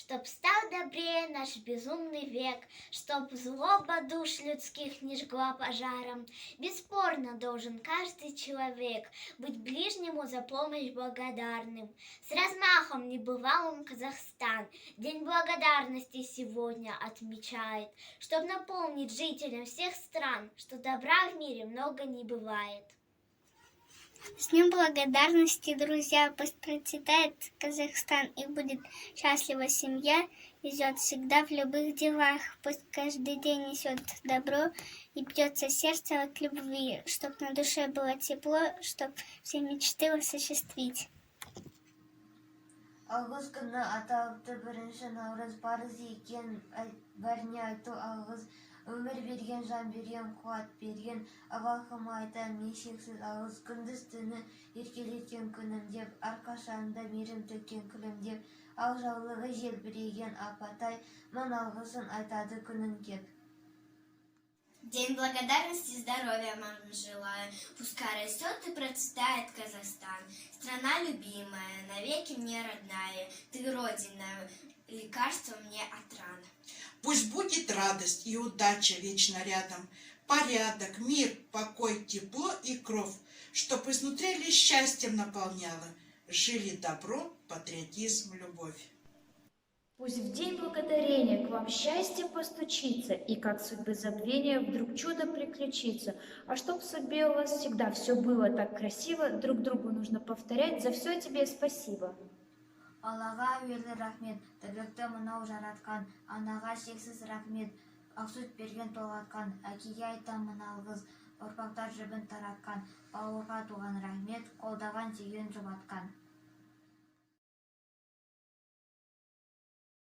Чтоб стал добрее наш безумный век, Чтоб злоба душ людских не жгла пожаром. Бесспорно должен каждый человек Быть ближнему за помощь благодарным. С размахом небывалым Казахстан День благодарности сегодня отмечает, Чтоб напомнить жителям всех стран, Что добра в мире много не бывает. С Днем благодарности, друзья! Пусть процветает Казахстан и будет счастлива семья, везет всегда в любых делах. Пусть каждый день несет добро и бьется сердце от любви, чтоб на душе было тепло, чтоб все мечты осуществить. Алғыс күні аталыпты бірінші наурыз парыз екен бәріне айту алғыс. Өмір берген, жан берген, қуат берген Аллахыма айтам не шексіз алғыс. Күндіз түні еркелеткен күнім деп, әрқашанда мейірім төккен күлім деп, ал жаулығы желбіреген апатай мың алғысын айтады күнін кеп. День благодарности, здоровья вам желаю. Пускай растет и процветает Казахстан. Страна любимая, навеки мне родная. Ты родина, лекарство мне от ран. Пусть будет радость и удача вечно рядом, порядок, мир, покой, тепло и кровь, чтоб изнутри лишь счастьем наполняло, жили добро, патриотизм, любовь. Пусть в день благодарения к вам счастье постучится, и как судьбы забвения вдруг чудо приключится. А чтоб в судьбе у вас всегда все было так красиво, друг другу нужно повторять «За все тебе спасибо». Аллаға әуелі рахмет, тірлікті мынау жаратқан, анаға шексіз рахмет, ақ сүт берген толғатқан, әкеге айтамын алғыс, ұрпақтар жібін таратқан, бауырға туған рахмет, қолдаған теген жұбатқан.